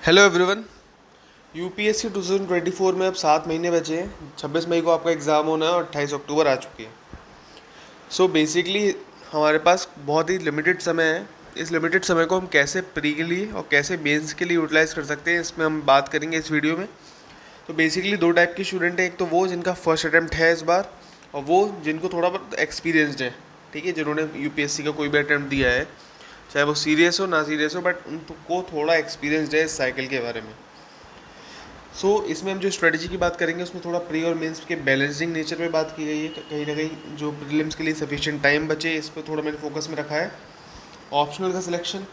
Hello everyone. UPSC 2024 में अब 7 महीने बचे हैं। 26 मई को आपका एग्ज़ाम होना है और 28 अक्टूबर आ चुकी है। सो बेसिकली हमारे पास बहुत ही लिमिटेड समय है। इस लिमिटेड समय को हम कैसे प्री के लिए और कैसे मेंस के लिए यूटिलाइज़ कर सकते हैं, इसमें हम बात करेंगे इस वीडियो में। तो बेसिकली दो टाइप के स्टूडेंट हैं, एक तो वो जिनका फर्स्ट अटैम्प्ट है इस बार, और वो जिनको थोड़ा बहुत एक्सपीरियंसड है, ठीक है, जिन्होंने यूपीएससी का कोई भी अटैम्प्ट दिया है, चाहे वो सीरियस हो ना सीरियस हो, बट उनको थोड़ा एक्सपीरियंसड है इस साइकिल के बारे में। इसमें हम जो स्ट्रेटजी की बात करेंगे उसमें थोड़ा प्री और मेंस के बैलेंसिंग नेचर पे बात की गई है। कहीं ना कहीं जो प्रीलिम्स के लिए सफिशिएंट टाइम बचे, इस पर थोड़ा मैंने फोकस में रखा है। ऑप्शनल का सिलेक्शन,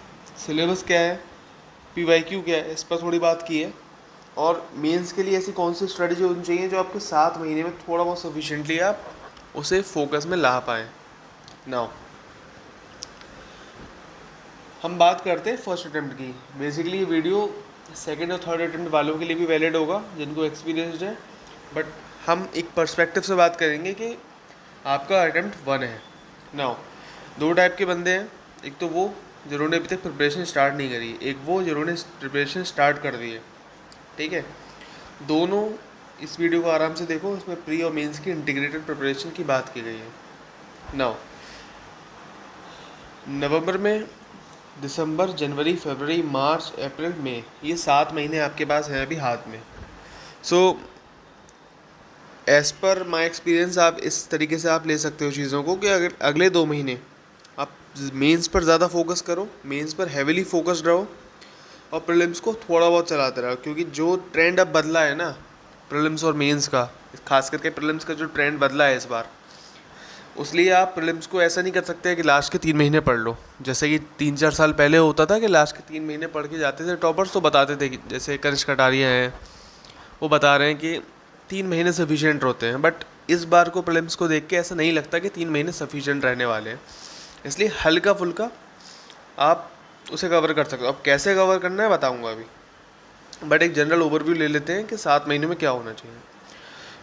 सिलेबस क्या है, पीवाईक्यू क्या है, इस पर थोड़ी बात की है। और मेंस के लिए ऐसी कौन सी स्ट्रेटजी होनी चाहिए जो आपके 7 महीने में थोड़ा बहुत सफिशिएंटली आप उसे फोकस में ला पाएँ। नाउ हम बात करते हैं फर्स्ट अटैम्प्ट की। बेसिकली ये वीडियो सेकंड और थर्ड अटैम्प्ट वालों के लिए भी वैलिड होगा जिनको एक्सपीरियंसड है, बट हम एक पर्सपेक्टिव से बात करेंगे कि आपका अटैम्प्ट 1 है। नाउ दो टाइप के बंदे हैं, एक तो वो जिन्होंने अभी तक प्रिपरेशन स्टार्ट नहीं करी, एक वो जिन्होंने प्रिपरेशन स्टार्ट कर दी है। ठीक है, दोनों इस वीडियो को आराम से देखो, इसमें प्री और मेंस की इंटीग्रेटेड प्रिपरेशन की बात की गई है। नाउ नवंबर में, दिसंबर, जनवरी, फरवरी, मार्च, अप्रैल, मई, ये 7 महीने आपके पास हैं अभी हाथ में। So as per my experience आप इस तरीके से आप ले सकते हो चीज़ों को कि अगर अगले 2 महीने आप मेंस पर ज़्यादा फोकस करो, मेंस पर हैविली फोकस्ड रहो और प्रीलिम्स को थोड़ा बहुत चलाते रहो, क्योंकि जो ट्रेंड अब बदला है ना प्रीलिम्स और मेंस का, खास करके प्रीलिम्स का जो ट्रेंड बदला है इस बार, उसलिए आप प्रीलिम्स को ऐसा नहीं कर सकते कि लास्ट के 3 महीने पढ़ लो, जैसे कि 3-4 साल पहले होता था कि लास्ट के 3 महीने पढ़ के जाते थे टॉपर्स, तो बताते थे कि जैसे कनिष्क कटारिया हैं, वो बता रहे हैं कि 3 महीने सफिशिएंट होते हैं। बट इस बार को प्रीलिम्स को देख के ऐसा नहीं लगता कि 3 महीने सफिशिएंट रहने वाले हैं, इसलिए हल्का फुल्का आप उसे कवर कर सकते हो। अब कैसे कवर करना है बताऊँगा अभी, बट एक जनरल ओवरव्यू ले लेते हैं कि 7 महीने में क्या होना चाहिए।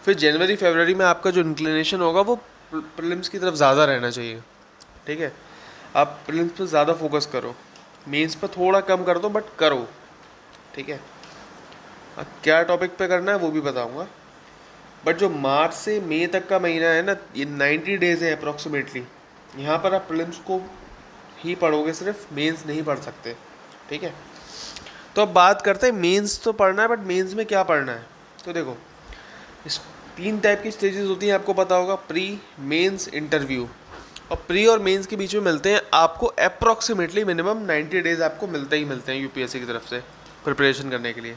फिर जनवरी फरवरी में आपका जो इंक्लिनेशन होगा वो प्रीलिम्स की तरफ ज़्यादा रहना चाहिए। ठीक है, आप प्रीलिम्स पर ज़्यादा फोकस करो, मेंस पर थोड़ा कम कर दो, बट करो। ठीक है, अब क्या टॉपिक पे करना है वो भी बताऊंगा। बट जो मार्च से मई तक का महीना है ना, ये 90 डेज़ है अप्रॉक्सीमेटली, यहाँ पर आप प्रीलिम्स को ही पढ़ोगे, सिर्फ मेंस नहीं पढ़ सकते। ठीक है, तो अब बात करते हैं मेंस तो पढ़ना है, बट मेंस में क्या पढ़ना है। तो देखो, इस 3 टाइप की स्टेजेस होती हैं, आपको पता होगा, प्री, मेंस, इंटरव्यू। और प्री और मेंस के बीच में मिलते हैं आपको अप्रॉक्सीमेटली मिनिमम 90 डेज़ आपको मिलते ही मिलते हैं यूपीएससी की तरफ से प्रिपरेशन करने के लिए।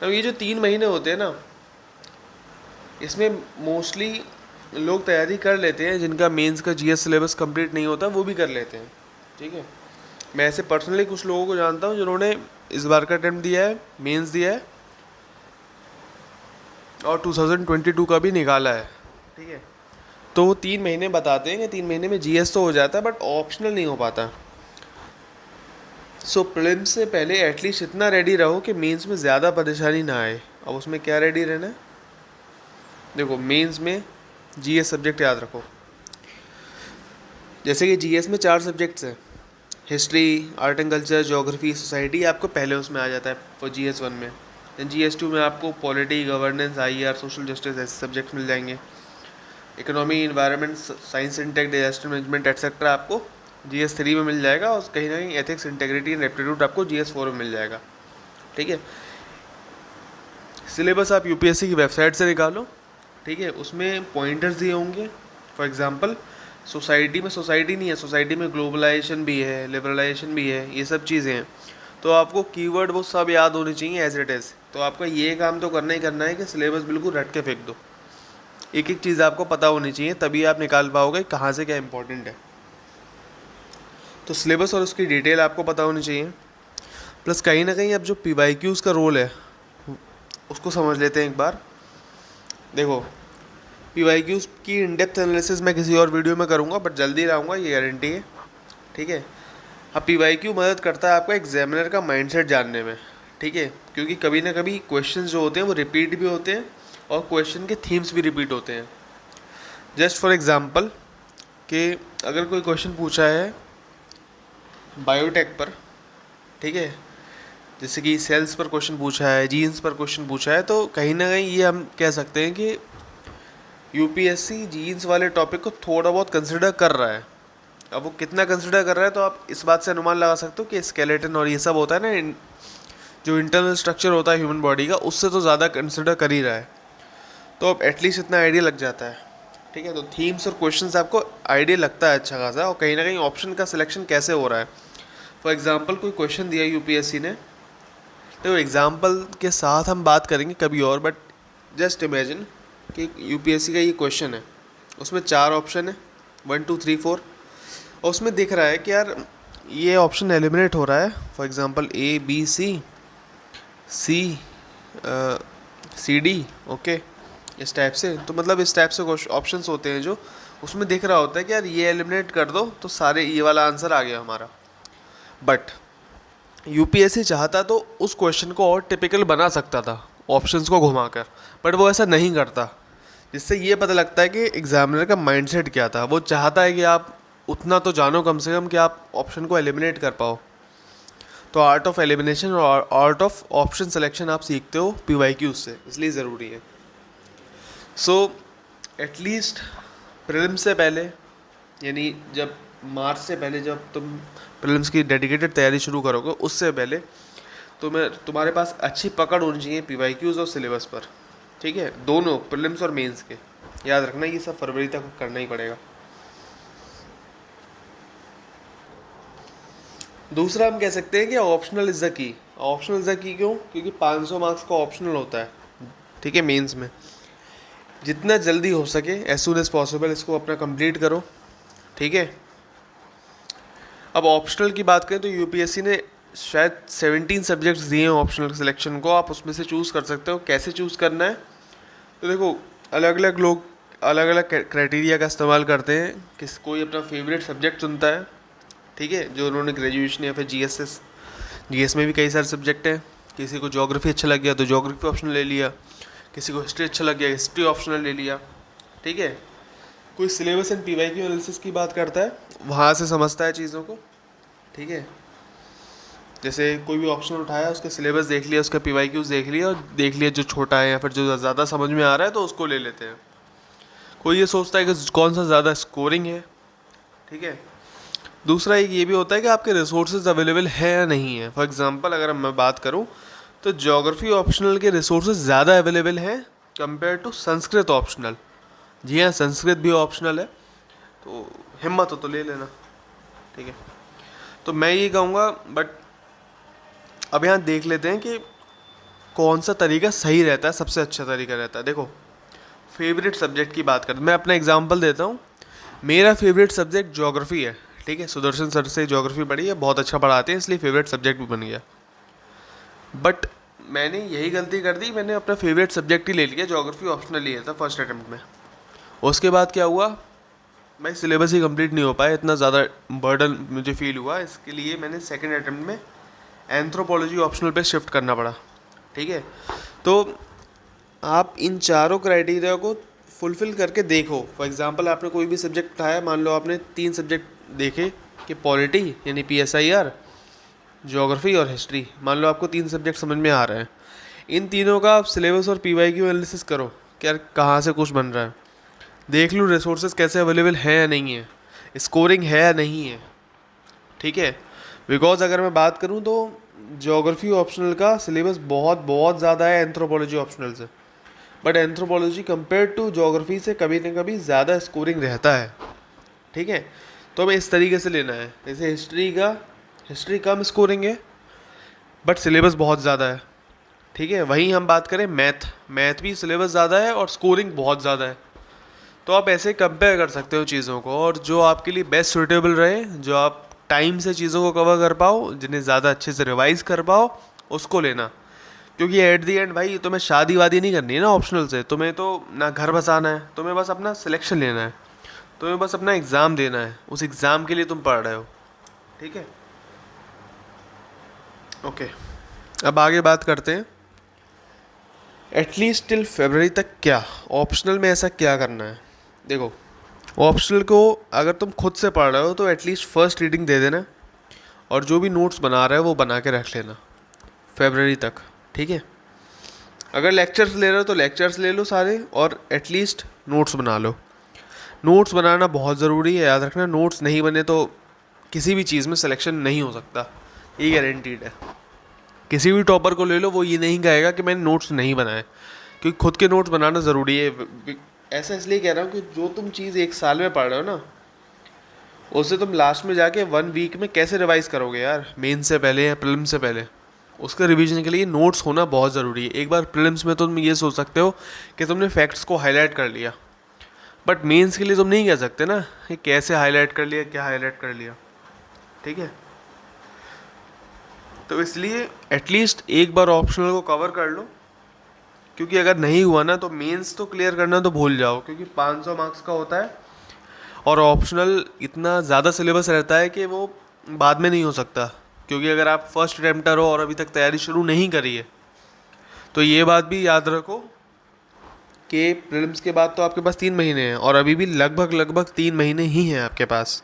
अब ये जो 3 महीने होते हैं ना, इसमें मोस्टली लोग तैयारी कर लेते हैं, जिनका मेंस का जीएस सिलेबस कंप्लीट नहीं होता वो भी कर लेते हैं। ठीक है, मैं ऐसे पर्सनली कुछ लोगों को जानता हूँ जिन्होंने इस बार का अटेम्प्ट दिया है, मेंस दिया है और 2022 का भी निकाला है। ठीक है, तो वो 3 महीने बताते हैं कि 3 महीने में जीएस तो हो जाता है, बट ऑप्शनल नहीं हो पाता। सो प्रीलिम्स से पहले एटलीस्ट इतना रेडी रहो कि मेंस में ज़्यादा परेशानी ना आए। अब उसमें क्या रेडी रहना है, देखो मेंस में जीएस सब्जेक्ट याद रखो। जैसे कि जीएस में 4 सब्जेक्ट्स हैं, history, art and culture, geography, society, आपको पहले उसमें आ जाता है वो GS1 में। देन GS2 में आपको polity, governance, IR, social justice ऐसे सब्जेक्ट्स मिल जाएंगे। Economy, environment, science and tech, disaster management etcetera आपको GS3 में मिल जाएगा, और कहीं ना कहीं एथिक्स, इंटेग्रिटी एंड एप्टीट्यूड आपको GS4 में मिल जाएगा। ठीक है, सिलेबस आप यूपीएससी की वेबसाइट से निकालो। ठीक है, उसमें पॉइंटर्स दिए होंगे। फॉर एग्जांपल सोसाइटी में, सोसाइटी नहीं है, सोसाइटी में ग्लोबलाइजेशन भी है, लिबरलाइजेशन भी है, ये सब चीज़ें हैं। तो आपको कीवर्ड वो सब याद होनी चाहिए एज इट इज़। तो आपका ये काम तो करना ही करना है कि सिलेबस बिल्कुल रट के फेंक दो, एक एक चीज़ आपको पता होनी चाहिए, तभी आप निकाल पाओगे कहाँ से क्या इंपॉर्टेंट है। तो सिलेबस और उसकी डिटेल आपको पता होनी चाहिए, प्लस कहीं ना कहीं अब जो PYQs का रोल है उसको समझ लेते हैं एक बार। देखो, PYQs की इन डेप्थ एनालिसिस मैं किसी और वीडियो में करूँगा, बट जल्दी लाऊंगा, ये गारंटी है। ठीक है, अब PYQ मदद करता है आपको एग्जामिनर का माइंडसेट जानने में। ठीक है, क्योंकि कभी ना कभी क्वेश्चंस जो होते हैं वो रिपीट भी होते हैं और क्वेश्चन के थीम्स भी रिपीट होते हैं। जस्ट फॉर एग्जांपल कि अगर कोई क्वेश्चन पूछा है बायोटेक पर, ठीक है, जैसे कि सेल्स पर क्वेश्चन पूछा है, जीन्स पर क्वेश्चन पूछा है, तो कहीं ना कहीं ये हम कह सकते हैं कि यूपीएससी जीन्स वाले टॉपिक को थोड़ा बहुत कंसिडर कर रहा है। अब वो कितना कंसिडर कर रहा है तो आप इस बात से अनुमान लगा सकते हो कि स्केलेटन और ये सब होता है ना, जो इंटरनल स्ट्रक्चर होता है ह्यूमन बॉडी का, उससे तो ज़्यादा कंसिडर कर ही रहा है। तो अब एटलीस्ट इतना आइडिया लग जाता है। ठीक है, तो थीम्स और क्वेश्चन आपको आइडिया लगता है अच्छा खासा, और कहीं ना कहीं ऑप्शन का सिलेक्शन कैसे हो रहा है। फॉर एग्जाम्पल कोई क्वेश्चन दिया यूपीएससी ने, तो एग्जाम्पल के साथ हम बात करेंगे कभी और, बट जस्ट इमेजिन कि यूपीएससी का ये क्वेश्चन है, उसमें 4 ऑप्शन है, 1 2 3 4, और उसमें दिख रहा है कि यार ये ऑप्शन एलिमिनेट हो रहा है। For example A B C C C D, okay, इस टाइप से। तो मतलब इस टाइप से ऑप्शंस होते हैं जो उसमें दिख रहा होता है कि यार ये एलिमिनेट कर दो तो सारे ये वाला आंसर आ गया हमारा। बट यूपीएससी चाहता तो उस क्वेश्चन को और टिपिकल बना सकता था ऑप्शंस को घुमाकर, बट वो ऐसा नहीं करता। जिससे ये पता लगता है कि एग्जामिनर का माइंडसेट क्या था। वो चाहता है कि आप उतना तो जानो कम से कम कि आप ऑप्शन को एलिमिनेट कर पाओ। तो आर्ट ऑफ एलिमिनेशन और आर्ट ऑफ ऑप्शन सिलेक्शन आप सीखते हो पीवाईक्यू से, इसलिए ज़रूरी है। सो एटलीस्ट प्रीलिम्स से पहले, यानी जब मार्च से पहले जब तुम प्रीलिम्स की डेडिकेटेड तैयारी शुरू करोगे, उससे पहले तुम्हारे पास अच्छी पकड़ होनी चाहिए पीवाईक्यूज़ और सिलेबस पर। ठीक है, दोनों प्रीलिम्स और मेंस के। याद रखना ये सब फरवरी तक करना ही पड़ेगा। दूसरा हम कह सकते हैं कि optional is the key. Optional is the key क्यों? क्योंकि 500 मार्क्स का ऑप्शनल होता है, ठीक है, मेंस में। जितना जल्दी हो सके एज सुन एज पॉसिबल इसको अपना कंप्लीट करो। ठीक है, अब ऑप्शनल की बात करें तो यूपीएससी ने शायद 17 सब्जेक्ट्स दिए हैं ऑप्शनल सिलेक्शन को। आप उसमें से चूज़ कर सकते हो। कैसे चूज़ करना है? तो देखो, अलग अलग लोग अलग अलग क्राइटेरिया का इस्तेमाल करते हैं। कोई अपना फेवरेट सब्जेक्ट चुनता है, ठीक है, जो उन्होंने ग्रेजुएशन या फिर जीएस में भी कई सारे सब्जेक्ट हैं। किसी को ज्योग्राफी अच्छा लग गया तो ज्योग्राफी ऑप्शनल ले लिया, किसी को हिस्ट्री अच्छा लग गया हिस्ट्री ऑप्शनल ले लिया। ठीक है, कोई सिलेबस एंड पीवाईक्यू एनालिसिस की बात करता है, वहाँ से समझता है चीज़ों को। ठीक है, जैसे कोई भी ऑप्शन उठाया, उसका सिलेबस देख लिया, उसका पीवाईक्यूज देख लिया, और देख लिया जो छोटा है या फिर जो ज़्यादा समझ में आ रहा है तो उसको ले लेते हैं। कोई ये सोचता है कि कौन सा ज़्यादा स्कोरिंग है। ठीक है, दूसरा एक ये भी होता है कि आपके रिसोर्सेज अवेलेबल है या नहीं है। फॉर एग्जांपल अगर मैं बात करूं तो ज्योग्राफी ऑप्शनल के रिसोर्सेज ज़्यादा अवेलेबल हैं कंपेयर टू संस्कृत ऑप्शनल। जी हाँ, संस्कृत भी ऑप्शनल है, तो हिम्मत हो तो ले लेना। ठीक है, तो मैं ये कहूँगा, बट अब यहाँ देख लेते हैं कि कौन सा तरीका सही रहता है, सबसे अच्छा तरीका रहता है। देखो, फेवरेट सब्जेक्ट की बात करते, मैं अपना एग्जांपल देता हूँ। मेरा फेवरेट सब्जेक्ट ज्योग्राफी है। ठीक है, सुदर्शन सर से ज्योग्राफी पढ़ी है, बहुत अच्छा पढ़ाते हैं, इसलिए फेवरेट सब्जेक्ट भी बन गया। बट मैंने यही गलती कर दी, मैंने अपना फेवरेट सब्जेक्ट ही ले लिया, ज्योग्राफी ऑप्शनल लिया था फर्स्ट अटैम्प्ट में। उसके बाद क्या हुआ, भाई सिलेबस ही कंप्लीट नहीं हो पाया, इतना ज़्यादा बर्डन मुझे फील हुआ, इसके लिए मैंने सेकेंड अटैम्प्ट में एंथ्रोपोलॉजी ऑप्शनल पे शिफ्ट करना पड़ा। ठीक है, तो आप इन चारों क्राइटेरिया को फुलफ़िल करके देखो। फॉर एग्जांपल आपने कोई भी सब्जेक्ट उठाया, मान लो आपने 3 सब्जेक्ट देखे कि पॉलिटी यानी PSIR, ज्योग्राफी और हिस्ट्री। मान लो आपको 3 सब्जेक्ट समझ में आ रहे हैं, इन तीनों का आप सिलेबस और पीवाईक्यू एनालिसिस करो कि यार कहाँ से कुछ बन रहा है। देख लो रिसोर्सेज कैसे अवेलेबल है या नहीं है, स्कोरिंग है या नहीं है। ठीक है, बिकॉज अगर मैं बात करूँ तो ज्योग्राफी ऑप्शनल का सिलेबस बहुत बहुत ज़्यादा है एंथ्रोपोलॉजी ऑप्शनल से, but anthropology compare to geography से कभी ना कभी ज़्यादा स्कोरिंग रहता है। ठीक है, तो हमें इस तरीके से लेना है। जैसे हिस्ट्री कम स्कोरिंग है बट सिलेबस बहुत ज़्यादा है। ठीक है, वहीं हम बात करें मैथ भी सिलेबस ज़्यादा है और स्कोरिंग बहुत ज़्यादा है। तो आप ऐसे कंपेयर कर सकते हो चीज़ों को, और जो आपके लिए बेस्ट सूटेबल रहे, जो आप टाइम से चीज़ों को कवर कर पाओ, जिन्हें ज़्यादा अच्छे से रिवाइज कर पाओ, उसको लेना। क्योंकि एट दी एंड भाई तुम्हें शादी वादी नहीं करनी है ना ऑप्शनल से, तुम्हें तो ना घर बसाना है, तुम्हें बस अपना सिलेक्शन लेना है, तुम्हें बस अपना एग्ज़ाम देना है, उस एग्ज़ाम के लिए तुम पढ़ रहे हो। ठीक है, ओके, अब आगे बात करते हैं एटलीस्ट टिल फरवरी तक क्या ऑप्शनल में ऐसा क्या करना है। देखो, ऑप्शनल को अगर तुम खुद से पढ़ रहे हो तो एटलीस्ट फर्स्ट रीडिंग दे देना, और जो भी नोट्स बना रहा है वो बना के रख लेना। फरवरी तक, ठीक है। अगर लेक्चर्स ले रहे हो तो लेक्चर्स ले लो सारे, और एटलीस्ट नोट्स बना लो। नोट्स बनाना बहुत ज़रूरी है, याद रखना। नोट्स नहीं बने तो किसी भी चीज़ में सिलेक्शन नहीं हो सकता, ये गारंटीड है। किसी भी टॉपर को ले लो, वो ये नहीं कहेगा कि मैंने नोट्स नहीं बनाए, क्योंकि खुद के नोट्स बनाना ज़रूरी है। ऐसा इसलिए कह रहा हूँ कि जो तुम चीज़ एक साल में पढ़ रहे हो ना, उससे तुम लास्ट में जाके 1 वीक में कैसे रिवाइज करोगे यार, मेन से पहले या प्रीलिम से पहले। उसके रिवीजन के लिए नोट्स होना बहुत ज़रूरी है। एक बार प्रीलिम्स में तुम ये सोच सकते हो कि तुमने फैक्ट्स को हाईलाइट कर लिया, बट मेंस के लिए तुम नहीं कह सकते ना कि कैसे हाईलाइट कर लिया, क्या हाईलाइट कर लिया, ठीक है। तो इसलिए एटलीस्ट एक बार ऑप्शनल को कवर कर लो, क्योंकि अगर नहीं हुआ ना तो मेंस तो क्लियर करना तो भूल जाओ, क्योंकि 500 मार्क्स का होता है और ऑप्शनल इतना ज़्यादा सिलेबस रहता है कि वो बाद में नहीं हो सकता। क्योंकि अगर आप फर्स्ट अटेम्प्टर हो और अभी तक तैयारी शुरू नहीं करी है, तो ये बात भी याद रखो कि प्रीलिम्स के बाद तो आपके पास 3 महीने हैं, और अभी भी लगभग 3 महीने ही हैं आपके पास।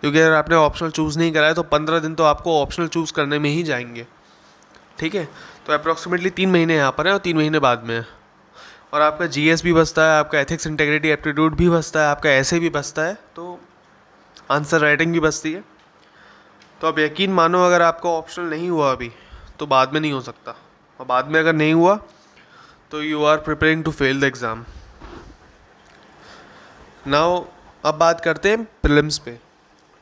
क्योंकि अगर आपने ऑप्शनल चूज़ नहीं करा है तो 15 दिन तो आपको ऑप्शनल चूज़ करने में ही जाएंगे, ठीक है। तो अप्रॉक्सीमेटली 3 महीने यहाँ पर है और 3 महीने बाद में है। और आपका जीएस भी बचता है, आपका एथिक्स इंटेग्रिटी एप्टीट्यूड भी बचता है, आपका ऐसे भी बचता है, तो आंसर राइटिंग भी बचती है। तो आप यकीन मानो, अगर आपका ऑप्शनल नहीं हुआ अभी तो बाद में नहीं हो सकता, और बाद में अगर नहीं हुआ तो you are preparing to fail the exam. Now अब बात करते हैं प्रीलिम्स पे,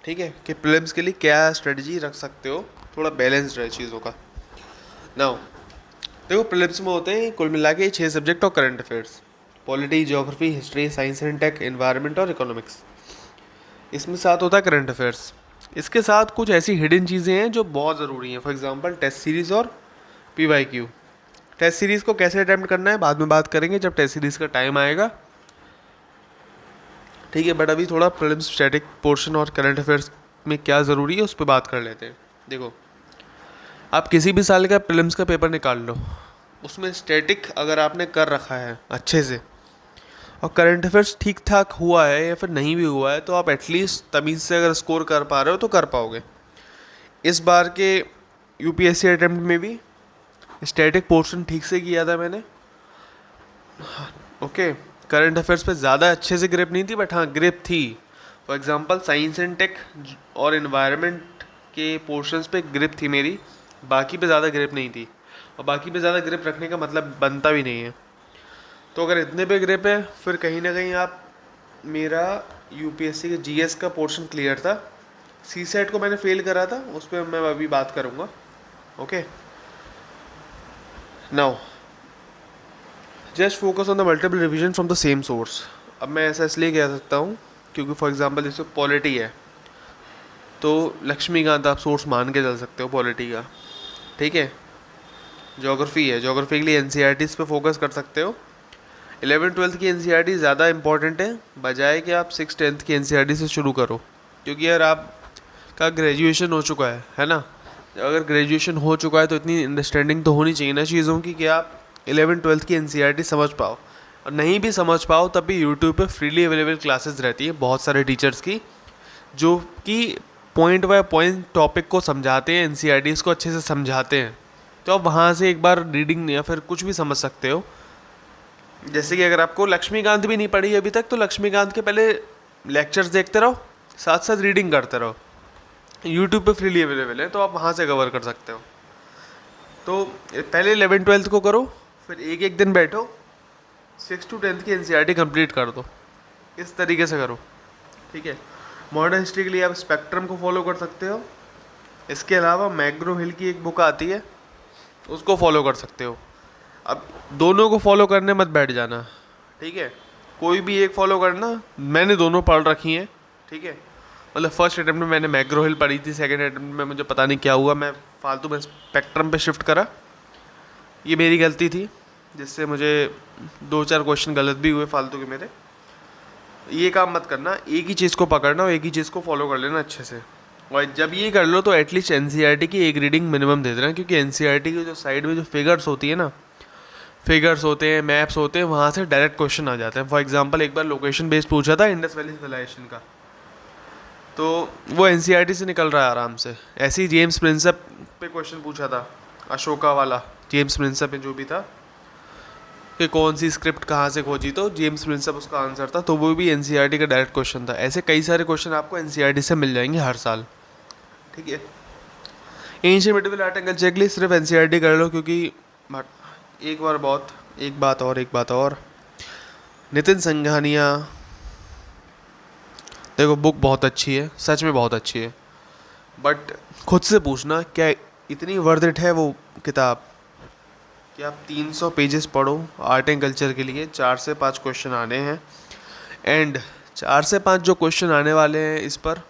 ठीक है, कि प्रीलिम्स के लिए क्या स्ट्रेटजी रख सकते हो, थोड़ा बैलेंस्ड रहे चीज़ों का। नाउ देखो, प्रीलिम्स में होते हैं कुल मिला के 6 सब्जेक्ट और current affairs, polity, geography, history, science and tech, environment और इकोनॉमिक्स। इसमें साथ होता है करंट अफेयर्स। इसके साथ कुछ ऐसी हिडन चीज़ें हैं जो बहुत ज़रूरी हैं, फॉर एग्जांपल टेस्ट सीरीज़ और पीवाईक्यू। टेस्ट सीरीज़ को कैसे अटैम्प्ट करना है बाद में बात करेंगे जब टेस्ट सीरीज़ का टाइम आएगा, ठीक है। बट अभी थोड़ा प्रीलिम्स स्टैटिक पोर्शन और करंट अफेयर्स में क्या ज़रूरी है उस पर बात कर लेते हैं। देखो, आप किसी भी साल का प्रीलिम्स का पेपर निकाल लो, उसमें स्टैटिक अगर आपने कर रखा है अच्छे से और करंट अफेयर्स ठीक ठाक हुआ है या फिर नहीं भी हुआ है, तो आप एटलीस्ट तमीज़ से अगर स्कोर कर पा रहे हो तो कर पाओगे। इस बार के यूपीएससी अटेम्प्ट में भी स्टैटिक पोर्शन ठीक से किया था मैंने, ओके। करंट अफेयर्स पे ज़्यादा अच्छे से ग्रिप नहीं थी, बट हाँ ग्रिप थी। For example science and tech और इन्वायरमेंट के पोर्शंस पे ग्रिप थी मेरी, बाकी पे ज़्यादा ग्रिप नहीं थी। और बाकी पे ज़्यादा ग्रिप रखने का मतलब बनता भी नहीं है। तो अगर इतने पे ग्रिप है, फिर कहीं ना कहीं आप, मेरा यूपीएससी के जीएस का पोर्शन क्लियर था, सी सेट को मैंने फेल करा था, उस पर मैं अभी बात करूँगा, okay. Now just focus on the multiple revision from the same source. अब मैं ऐसा इसलिए कह सकता हूँ क्योंकि फॉर एग्जांपल जैसे पॉलिटी है, तो लक्ष्मीकांत आप सोर्स मान के चल सकते हो पॉलिटी का, ठीक है। ज्योग्राफी है, ज्योग्राफी के लिए एनसीईआरटीज़ पे फोकस कर सकते हो। 11th-12th की एनसीईआरटी ज़्यादा इंपॉर्टेंट है, बजाय कि आप 6th-10th की एनसीईआरटी से शुरू करो, क्योंकि यार आपका ग्रेजुएशन हो चुका है ना। अगर ग्रेजुएशन हो चुका है तो इतनी अंडरस्टैंडिंग तो होनी चाहिए ना चीज़ों की कि आप 11th-12th की एनसीईआरटी समझ पाओ। और नहीं भी समझ पाओ तब भी यूट्यूब पे फ्रीली अवेलेबल क्लासेस रहती है बहुत सारे टीचर्स की, जो कि पॉइंट बाय पॉइंट टॉपिक को समझाते हैं, एनसीईआरटीज़ को अच्छे से समझाते हैं। तो आप वहाँ से एक बार रीडिंग या फिर कुछ भी समझ सकते हो। जैसे कि अगर आपको लक्ष्मीकांत भी नहीं पढ़ी अभी तक, तो लक्ष्मीकांत के पहले लेक्चर्स देखते रहो, साथ साथ रीडिंग करते रहो। यूट्यूब पे फ्रीली अवेलेबल है, तो आप वहाँ से कवर कर सकते हो। तो पहले 11th-12th को करो, फिर एक एक दिन बैठो, 6 to 10th की एनसीईआरटी कंप्लीट कर दो, इस तरीके से करो, ठीक है। मॉडर्न हिस्ट्री के लिए आप स्पेक्ट्रम को फॉलो कर सकते हो। इसके अलावा मैग्रो हिल की एक बुक आती है, उसको फॉलो कर सकते हो। अब दोनों को फॉलो करने मत बैठ जाना, ठीक है। कोई भी एक फॉलो करना, मैंने दोनों पढ़ रखी हैं, ठीक है। मतलब फर्स्ट अटेम्प्ट में मैंने मैग्रो हिल पढ़ी थी, सेकंड अटेम्प्ट में मुझे पता नहीं क्या हुआ, मैं फालतू में स्पेक्ट्रम पे शिफ्ट करा, ये मेरी गलती थी, जिससे मुझे 2-4 क्वेश्चन गलत भी हुए फालतू के मेरे। ये काम मत करना, एक ही चीज़ को पकड़ना और एक ही चीज़ को फॉलो कर लेना अच्छे से। और जब ये कर लो तो एटलीस्ट एनसीईआरटी की एक रीडिंग मिनिमम दे देना, क्योंकि एनसीईआरटी की जो साइड में जो फिगर्स होती है ना, फिगर्स होते हैं, मैप्स होते हैं, वहाँ से डायरेक्ट क्वेश्चन आ जाते हैं। फॉर एग्जांपल एक बार लोकेशन बेस्ड पूछा था इंडस वैली सिविलाइजेशन का, तो वो एनसीईआरटी से निकल रहा है आराम से। ऐसे ही जेम्स प्रिंसेप पे क्वेश्चन पूछा था, अशोका वाला, जेम्स प्रिंसप में जो भी था कि कौन सी स्क्रिप्ट कहाँ से खोजी, तो जेम्स प्रिंसप उसका आंसर था, तो वो भी एनसीईआरटी का डायरेक्ट क्वेश्चन था। ऐसे कई सारे क्वेश्चन आपको एनसीईआरटी से मिल जाएंगे हर साल, ठीक है। Ancient medieval art and culture के लिए सिर्फ एनसीईआरटी कर लो, क्योंकि एक बार बहुत, एक बात और नितिन संघानिया, देखो बुक बहुत अच्छी है, सच में बहुत अच्छी है, बट खुद से पूछना क्या इतनी वर्थ इट है वो किताब कि आप 300 पेजेस पढ़ो आर्ट एंड कल्चर के लिए, 4 से 5 क्वेश्चन आने हैं, एंड 4 से 5 जो क्वेश्चन आने वाले हैं इस पर,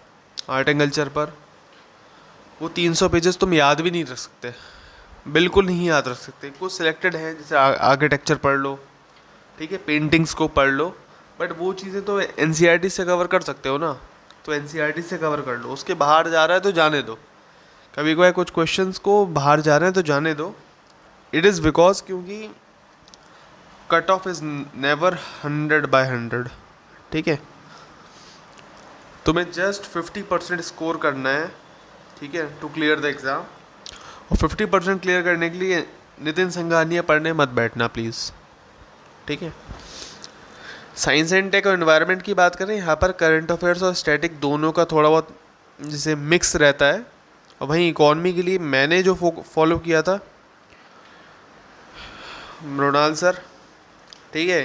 आर्ट एंड कल्चर पर, वो 300 पेजेस तुम याद भी नहीं रख सकते, बिल्कुल नहीं याद रख सकते। कुछ सिलेक्टेड हैं, जैसे आर्किटेक्चर पढ़ लो, ठीक है, पेंटिंग्स को पढ़ लो, बट वो चीज़ें तो एनसीईआरटी से कवर कर सकते हो ना, तो एनसीईआरटी से कवर कर लो। उसके बाहर जा रहा है तो जाने दो, कभी कभार कुछ क्वेश्चंस को बाहर जा रहे हैं तो जाने दो। इट इज़ बिकॉज क्योंकि कट ऑफ इज़ नेवर 100/100, ठीक है। तुम्हें जस्ट 50% स्कोर करना है, ठीक है, टू क्लियर द एग्ज़ाम। और 50% क्लियर करने के लिए नितिन संघानिया पढ़ने मत बैठना प्लीज़, ठीक है। साइंस एंड टेक और एनवायरनमेंट की बात करें, यहाँ पर करंट अफेयर्स और स्टैटिक दोनों का थोड़ा बहुत जैसे मिक्स रहता है। और वहीं इकॉनमी के लिए मैंने जो फॉलो किया था मृणाल सर, ठीक है,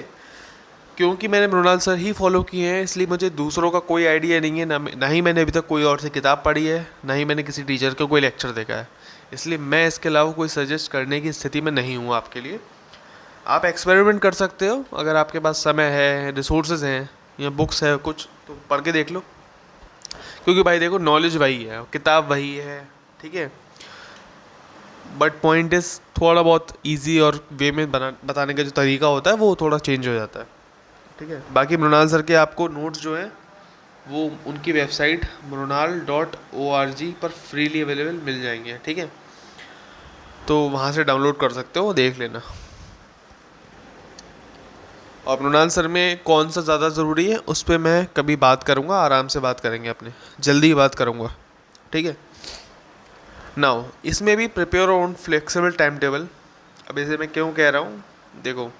क्योंकि मैंने मृणाल सर ही फॉलो किए हैं, इसलिए मुझे दूसरों का कोई आइडिया नहीं है, ना ही मैंने अभी तक कोई और से किताब पढ़ी है, ना ही मैंने किसी टीचर का कोई लेक्चर देखा है, इसलिए मैं इसके अलावा कोई सजेस्ट करने की स्थिति में नहीं हूँ आपके लिए। आप एक्सपेरिमेंट कर सकते हो, अगर आपके पास समय है, रिसोर्सेज हैं या बुक्स है कुछ, तो पढ़ के देख लो, क्योंकि भाई देखो नॉलेज वही है, किताब वही है, ठीक है, बट पॉइंट इज़ थोड़ा बहुत इजी और वे में बताने का जो तरीका होता है वो थोड़ा चेंज हो जाता है, ठीक है। बाकी मृणाल सर के आपको नोट्स जो हैं वो उनकी वेबसाइट mrunal.org पर फ्रीली अवेलेबल मिल जाएंगे, ठीक है, तो वहाँ से डाउनलोड कर सकते हो, देख लेना। और मृणाल सर में कौन सा ज़्यादा ज़रूरी है उस पर मैं कभी बात करूँगा, आराम से बात करेंगे अपने, जल्दी ही बात करूँगा, ठीक है। नाउ इसमें भी prepare on flexible time table. अब इसे मैं क्यों कह रहा हूँ, देखो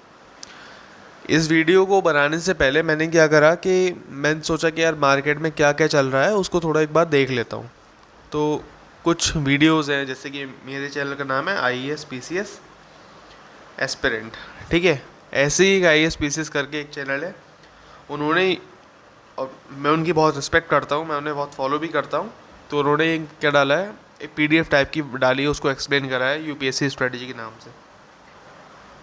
इस वीडियो को बनाने से पहले मैंने क्या करा कि मैंने सोचा कि यार मार्केट में क्या क्या चल रहा है उसको थोड़ा एक बार देख लेता हूँ। तो कुछ वीडियोज़ हैं, जैसे कि मेरे चैनल का नाम है IAS PCS एस्पिरेंट, ठीक है, ऐसे ही IAS PCS करके एक चैनल है, उन्होंने, और मैं उनकी बहुत रिस्पेक्ट करता हूँ, मैं उन्हें बहुत फॉलो भी करता हूँ, तो उन्होंने क्या डाला है, एक PDF टाइप की डाली है, उसको एक्सप्लेन करा है UPSC स्ट्रेटजी के नाम से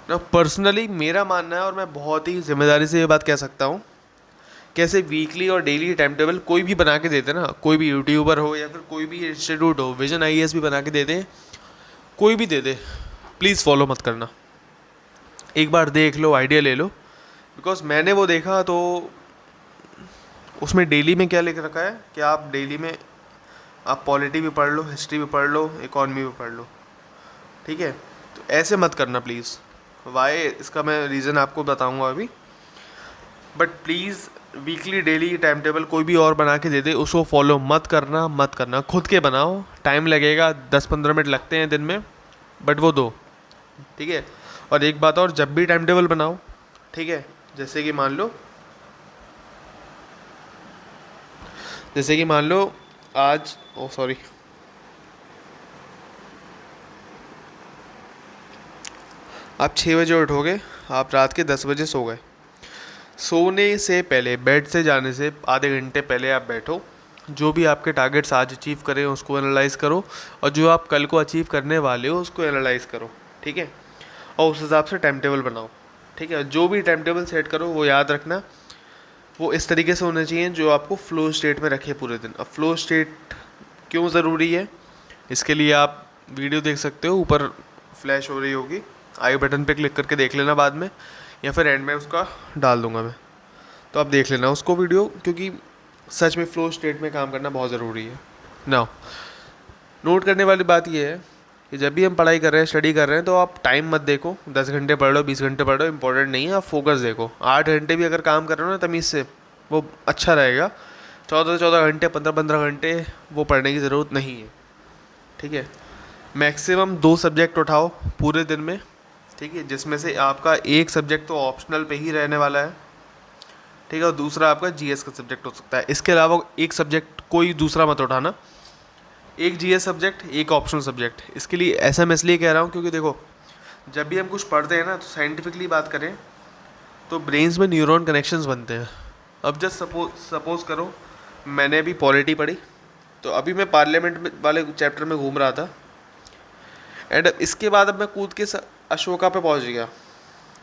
ना। पर्सनली मेरा मानना है, और मैं बहुत ही जिम्मेदारी से ये बात कह सकता हूँ, कैसे वीकली और डेली टाइम टेबल कोई भी बना के देते ना, कोई भी यूट्यूबर हो या फिर कोई भी इंस्टीट्यूट हो, विजन IAS भी बना के दे दे, कोई भी दे दे, प्लीज़ फॉलो मत करना, एक बार देख लो, आइडिया ले लो। बिकॉज मैंने वो देखा तो उसमें डेली में क्या लिख रखा है कि आप डेली में आप पॉलिटी भी पढ़ लो, हिस्ट्री भी पढ़ लो, इकॉनमी भी पढ़ लो, ठीक है। तो ऐसे मत करना प्लीज़, वाई इसका मैं रीज़न आपको बताऊंगा अभी, but please weekly daily time table कोई भी और बना के दे दे, उसको फॉलो मत करना, खुद के बनाओ, टाइम लगेगा, 10-15 मिनट लगते हैं दिन में, बट वो दो, ठीक है। और एक बात और, जब भी टाइम टेबल बनाओ, ठीक है, जैसे कि मान लो आज, ओ सॉरी, आप 6 बजे उठोगे, आप रात के 10 बजे सो गए, सोने से पहले, बेड से जाने से आधे घंटे पहले आप बैठो, जो भी आपके टारगेट्स आज अचीव करें उसको एनालाइज़ करो, और जो आप कल को अचीव करने वाले हो उसको एनालाइज़ करो, ठीक है, और उस हिसाब से टाइम टेबल बनाओ, ठीक है। जो भी टाइम टेबल सेट करो वो याद रखना, वो इस तरीके से होना चाहिए जो आपको फ़्लो स्टेट में रखे पूरे दिन। अब फ़्लो स्टेट क्यों ज़रूरी है, इसके लिए आप वीडियो देख सकते हो, ऊपर फ्लैश हो रही होगी, आई बटन पे क्लिक करके देख लेना बाद में, या फिर एंड में उसका डाल दूंगा मैं, तो आप देख लेना उसको वीडियो, क्योंकि सच में फ़्लो स्टेट में काम करना बहुत ज़रूरी है। ना नोट करने वाली बात यह है कि जब भी हम पढ़ाई कर रहे हैं, स्टडी कर रहे हैं, तो आप टाइम मत देखो, 10 घंटे पढ़ लो, 20 घंटे पढ़ लो, इंपॉर्टेंट नहीं है, आप फोकस देखो। 8 घंटे भी अगर काम कर रहे हो ना तमीज़ से, वो अच्छा रहेगा। 14 घंटे, 15 घंटे वो पढ़ने की ज़रूरत नहीं है, ठीक है। मैक्सिमम 2 सब्जेक्ट उठाओ पूरे दिन में, ठीक है, जिसमें से आपका एक सब्जेक्ट तो ऑप्शनल पे ही रहने वाला है, ठीक है, और दूसरा आपका जीएस का सब्जेक्ट हो सकता है। इसके अलावा एक सब्जेक्ट कोई दूसरा मत उठाना, एक जीएस सब्जेक्ट, एक ऑप्शनल सब्जेक्ट। इसके लिए ऐसा मैं इसलिए कह रहा हूँ क्योंकि देखो, जब भी हम कुछ पढ़ते हैं ना, तो साइंटिफिकली बात करें तो ब्रेन्स में न्यूरॉन कनेक्शंस बनते हैं। अब जस्ट सपोज करो मैंने अभी पॉलिटी पढ़ी, तो अभी मैं पार्लियामेंट में वाले चैप्टर में घूम रहा था, एंड इसके बाद अब मैं कूद के अशोका पे पहुंच गया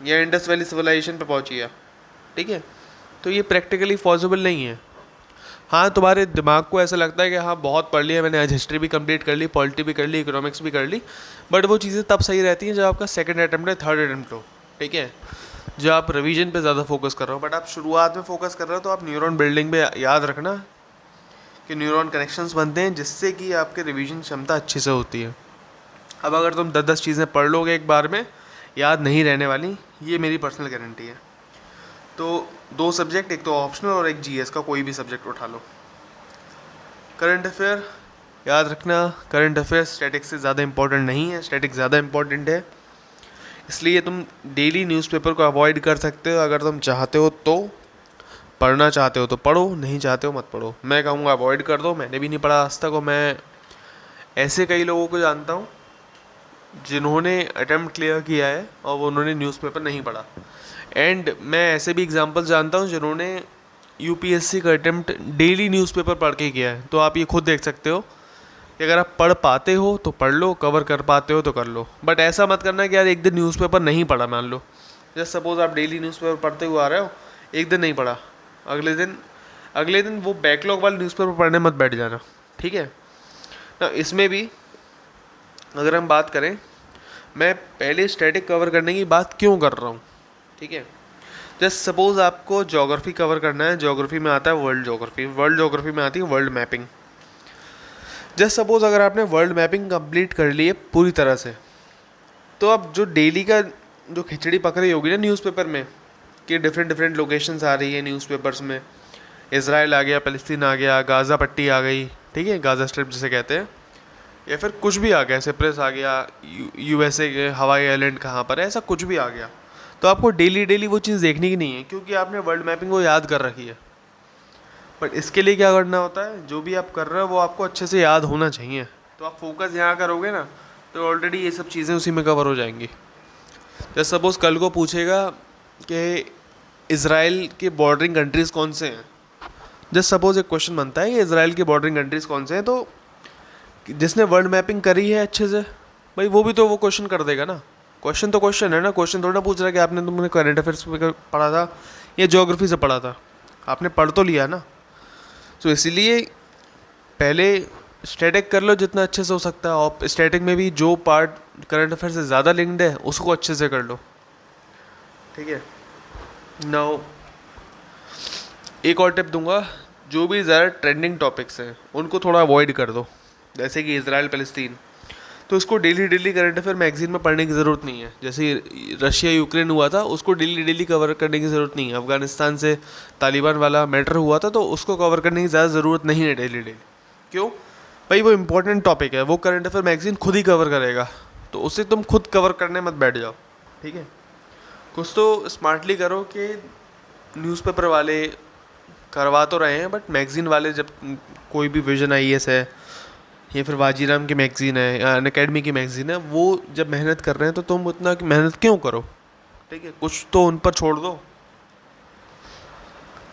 या इंडस वैली सिविलाइजेशन पे पहुंच गया, ठीक है, तो ये प्रैक्टिकली पॉसिबल नहीं है। हाँ, तुम्हारे दिमाग को ऐसा लगता है कि हाँ बहुत पढ़ लिया मैंने, आज हिस्ट्री भी कंप्लीट कर ली, पॉलिटी भी कर ली, इकोनॉमिक्स भी कर ली, बट वो चीज़ें तब सही रहती हैं जब आपका सेकंड अटैम्प्ट है, थर्ड अटैम्प्ट हो, ठीक है, जो आप रिवीजन पे ज़्यादा फोकस कर रहे हो। बट आप शुरुआत में फोकस कर रहे हो तो आप न्यूरॉन बिल्डिंग पे याद रखना कि न्यूरॉन कनेक्शंस बनते हैं जिससे कि आपकी रिवीजन क्षमता अच्छे से होती है। अब अगर तुम 10-10 चीज़ें पढ़ लोगे एक बार में, याद नहीं रहने वाली, ये मेरी पर्सनल गारंटी है। तो 2 सब्जेक्ट, एक तो ऑप्शनल और एक जीएस का कोई भी सब्जेक्ट उठा लो। करंट अफेयर याद रखना, करंट अफेयर स्टैटिक से ज़्यादा इंपॉर्टेंट नहीं है, स्टैटिक ज़्यादा इंपॉर्टेंट है, इसलिए तुम डेली न्यूज़पेपर को अवॉइड कर सकते हो। अगर तुम चाहते हो तो पढ़ना चाहते हो तो पढ़ो, नहीं चाहते हो मत पढ़ो। मैं कहूँगा अवॉइड कर दो, मैंने भी नहीं पढ़ा आज तक, और मैं ऐसे कई लोगों को जानता हूँ जिन्होंने अटेम्प्ट क्लियर किया है और वो उन्होंने न्यूज़पेपर नहीं पढ़ा। एंड मैं ऐसे भी एग्जांपल जानता हूँ जिन्होंने यूपीएससी का अटेम्प्ट डेली न्यूज़पेपर पढ़ के किया है। तो आप ये खुद देख सकते हो कि अगर आप पढ़ पाते हो तो पढ़ लो, कवर कर पाते हो तो कर लो, बट ऐसा मत करना कि यार एक दिन न्यूज़पेपर नहीं पढ़ा, मान लो जस्ट सपोज आप डेली न्यूज़पेपर पढ़ते हुए आ रहे हो, एक दिन नहीं पढ़ा, अगले दिन वो बैकलॉग वाले न्यूज़पेपर पढ़ने मत बैठ जाना, ठीक है ना। इसमें भी अगर हम बात करें, मैं पहले स्टैटिक कवर करने की बात क्यों कर रहा हूँ, ठीक है। जस्ट सपोज आपको ज्योग्राफी कवर करना है, ज्योग्राफी में आता है वर्ल्ड ज्योग्राफी, वर्ल्ड ज्योग्राफी में आती है वर्ल्ड मैपिंग। जस्ट सपोज अगर आपने वर्ल्ड मैपिंग कंप्लीट कर ली है पूरी तरह से, तो अब जो डेली का जो खिचड़ी पक रही होगी ना न्यूज़पेपर में कि डिफरेंट लोकेशंस आ रही है न्यूज़पेपर्स में, इसराइल आ गया, फ़लस्तीन आ गया, गाज़ा पट्टी आ गई, ठीक है, गाज़ा स्ट्रिप जिसे कहते हैं, या फिर कुछ भी आ गया, सिप्रेस आ गया, यूएसए के हवाई आइलैंड कहाँ पर है, ऐसा कुछ भी आ गया, तो आपको डेली वो चीज़ देखनी की नहीं है क्योंकि आपने वर्ल्ड मैपिंग को याद कर रखी है। बट इसके लिए क्या करना होता है, जो भी आप कर रहे हो वो आपको अच्छे से याद होना चाहिए। तो आप फोकस यहाँ करोगे ना तो ऑलरेडी ये सब चीज़ें उसी में कवर हो जाएंगी। जैसे सपोज़ कल को पूछेगा कि इसराइल के बॉर्डरिंग कंट्रीज़ कौन से हैं, जस्ट सपोज एक क्वेश्चन बनता है कि इसराइल के बॉर्डरिंग कंट्रीज़ कौन से हैं, तो जिसने वर्ल्ड मैपिंग करी है अच्छे से, भाई वो भी तो वो क्वेश्चन कर देगा ना। क्वेश्चन तो क्वेश्चन है ना, क्वेश्चन थोड़ा ना पूछ रहा है कि आपने तुमने करंट अफेयर्स में पढ़ा था या ज्योग्राफी से पढ़ा था, आपने पढ़ तो लिया ना। तो इसीलिए पहले स्टैटिक कर लो जितना अच्छे से हो सकता है, और स्टैटिक में भी जो पार्ट करंट अफेयर से ज़्यादा लिंक्ड है उसको अच्छे से कर लो, ठीक है। नाउ एक और टिप दूंगा, जो भी ज़्यादा ट्रेंडिंग टॉपिक्स हैं उनको थोड़ा अवॉइड कर दो, जैसे कि इसराइल फ़लस्तीन, तो उसको डेली करंट अफेयर मैगजीन में पढ़ने की ज़रूरत नहीं है। जैसे रशिया यूक्रेन हुआ था, उसको डेली कवर करने की ज़रूरत नहीं है। अफगानिस्तान से तालिबान वाला मैटर हुआ था, तो उसको कवर करने की ज़्यादा ज़रूरत नहीं है डेली। क्यों भाई, वो इंपॉर्टेंट टॉपिक है, वो करंट अफेयर मैगजीन खुद ही कवर करेगा, तो उसे तुम खुद कवर करने मत बैठ जाओ, ठीक है। कुछ तो स्मार्टली करो कि न्यूज़पेपर वाले करवा तो रहे हैं, बट मैगज़ीन वाले, जब कोई भी विजन आईएएस है या फिर वाजीराम की मैगज़ीन है या अनअकैडमी की मैगज़ीन है, वो जब मेहनत कर रहे हैं तो तुम उतना की मेहनत क्यों करो, ठीक है, कुछ तो उन पर छोड़ दो।